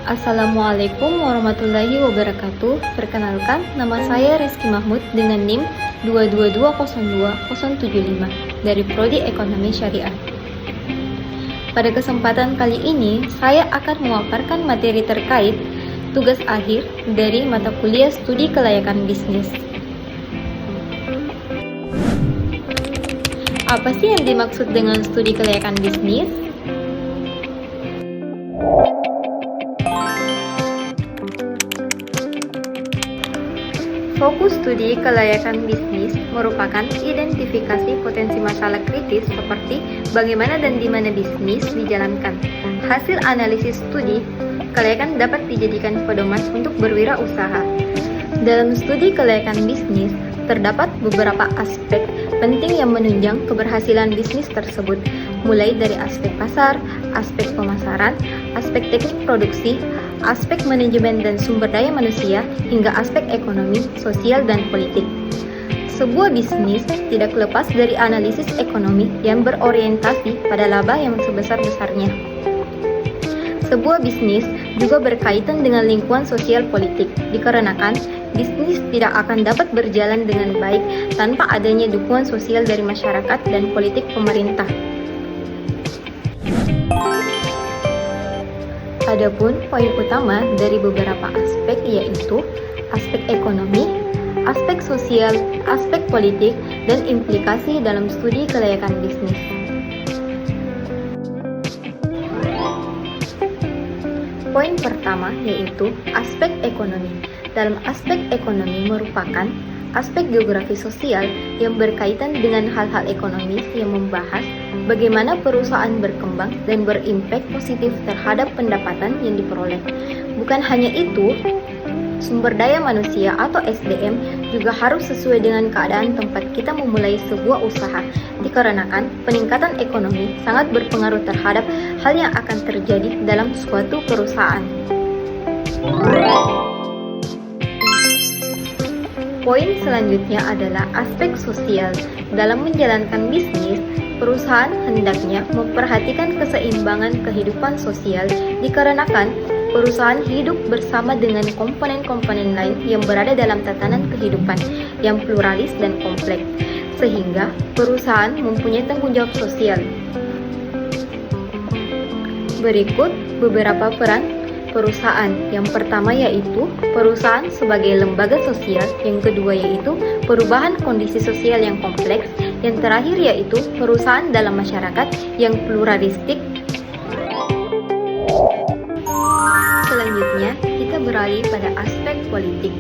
Assalamualaikum warahmatullahi wabarakatuh. Perkenalkan, nama saya Rizky Mahmud dengan NIM 222020075 dari Prodi Ekonomi Syariah. Pada kesempatan kali ini, saya akan memaparkan materi terkait tugas akhir dari mata kuliah Studi Kelayakan Bisnis. Apa sih yang dimaksud dengan studi kelayakan bisnis? Fokus studi kelayakan bisnis merupakan identifikasi potensi masalah kritis seperti bagaimana dan di mana bisnis dijalankan. Hasil analisis studi kelayakan dapat dijadikan pedoman untuk berwirausaha. Dalam studi kelayakan bisnis, terdapat beberapa aspek penting yang menunjang keberhasilan bisnis tersebut, mulai dari aspek pasar, aspek pemasaran, aspek teknik produksi, aspek manajemen dan sumber daya manusia, hingga aspek ekonomi, sosial, dan politik. Sebuah bisnis tidak lepas dari analisis ekonomi yang berorientasi pada laba yang sebesar-besarnya. Sebuah bisnis juga berkaitan dengan lingkungan sosial politik, dikarenakan bisnis tidak akan dapat berjalan dengan baik tanpa adanya dukungan sosial dari masyarakat dan politik pemerintah. Adapun poin utama dari beberapa aspek yaitu aspek ekonomi, aspek sosial, aspek politik, dan implikasi dalam studi kelayakan bisnis. Poin pertama yaitu aspek ekonomi. Dalam aspek ekonomi merupakan aspek geografi sosial yang berkaitan dengan hal-hal ekonomis yang membahas bagaimana perusahaan berkembang dan berimpak positif terhadap pendapatan yang diperoleh. Bukan hanya itu, sumber daya manusia atau SDM juga harus sesuai dengan keadaan tempat kita memulai sebuah usaha, dikarenakan peningkatan ekonomi sangat berpengaruh terhadap hal yang akan terjadi dalam suatu perusahaan. Poin selanjutnya adalah aspek sosial. Dalam menjalankan bisnis, perusahaan hendaknya memperhatikan keseimbangan kehidupan sosial dikarenakan perusahaan hidup bersama dengan komponen-komponen lain yang berada dalam tatanan kehidupan yang pluralis dan kompleks, sehingga perusahaan mempunyai tanggung jawab sosial. Berikut beberapa peran perusahaan. Yang pertama yaitu perusahaan sebagai lembaga sosial, yang kedua yaitu perubahan kondisi sosial yang kompleks, yang terakhir yaitu perusahaan dalam masyarakat yang pluralistik. Selanjutnya, kita beralih pada aspek politik.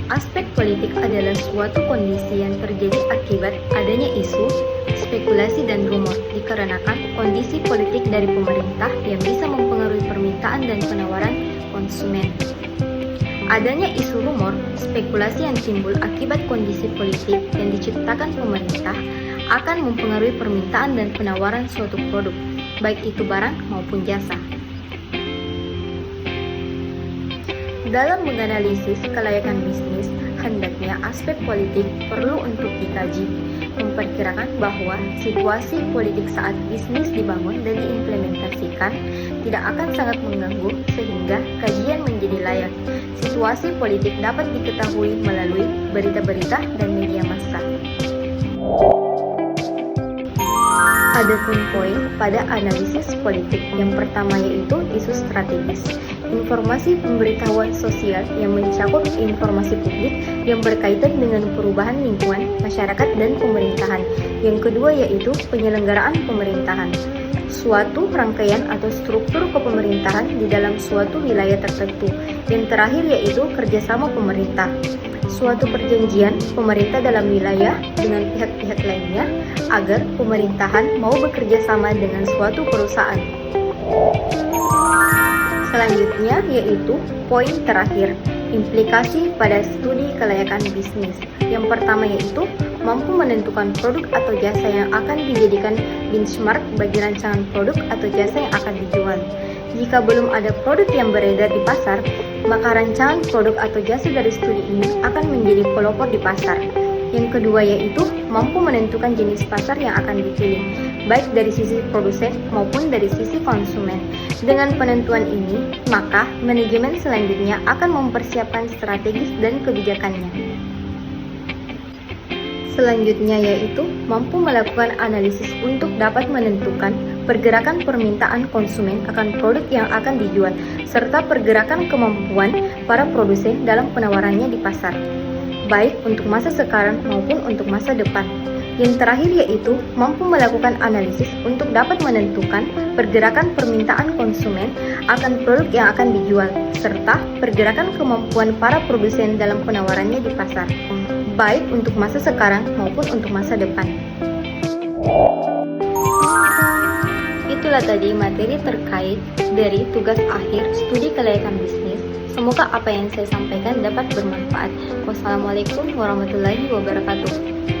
Aspek politik adalah suatu kondisi yang terjadi akibat adanya isu, spekulasi, dan rumor, dikarenakan kondisi politik dari pemerintah yang bisa mempengaruhi permintaan dan penawaran konsumen. Adanya isu rumor, spekulasi yang timbul akibat kondisi politik yang diciptakan pemerintah akan mempengaruhi permintaan dan penawaran suatu produk, baik itu barang maupun jasa. Dalam menganalisis kelayakan bisnis, hendaknya aspek politik perlu untuk dikaji. Memperkirakan bahwa situasi politik saat bisnis dibangun dan diimplementasikan tidak akan sangat mengganggu sehingga kajian menjadi layak. Situasi politik dapat diketahui melalui berita-berita dan media massa. Adapun poin pada analisis politik, yang pertama yaitu isu strategis. Informasi pemberitahuan sosial yang mencakup informasi publik yang berkaitan dengan perubahan lingkungan, masyarakat, dan pemerintahan. Yang kedua yaitu penyelenggaraan pemerintahan. Suatu rangkaian atau struktur kepemerintahan di dalam suatu wilayah tertentu. Yang terakhir yaitu kerjasama pemerintah. Suatu perjanjian pemerintah dalam wilayah dengan pihak-pihak lainnya agar pemerintahan mau bekerja sama dengan suatu perusahaan. Selanjutnya yaitu poin terakhir, implikasi pada studi kelayakan bisnis. Yang pertama yaitu mampu menentukan produk atau jasa yang akan dijadikan benchmark bagi rancangan produk atau jasa yang akan dijual. Jika belum ada produk yang beredar di pasar, maka rancangan produk atau jasa dari studi ini akan menjadi pelopor di pasar. Yang kedua yaitu mampu menentukan jenis pasar yang akan dipilih. baik dari sisi produsen maupun dari sisi konsumen. Dengan penentuan ini, maka manajemen selanjutnya akan mempersiapkan strategis dan kebijakannya. Selanjutnya yaitu mampu melakukan analisis untuk dapat menentukan pergerakan permintaan konsumen akan produk yang akan dijual, serta pergerakan kemampuan para produsen dalam penawarannya di pasar, baik untuk masa sekarang maupun untuk masa depan. Yang terakhir yaitu mampu melakukan analisis untuk dapat menentukan pergerakan permintaan konsumen akan produk yang akan dijual, serta pergerakan kemampuan para produsen dalam penawarannya di pasar, baik untuk masa sekarang maupun untuk masa depan. Itulah tadi materi terkait dari tugas akhir studi kelayakan bisnis. Semoga apa yang saya sampaikan dapat bermanfaat. Wassalamualaikum warahmatullahi wabarakatuh.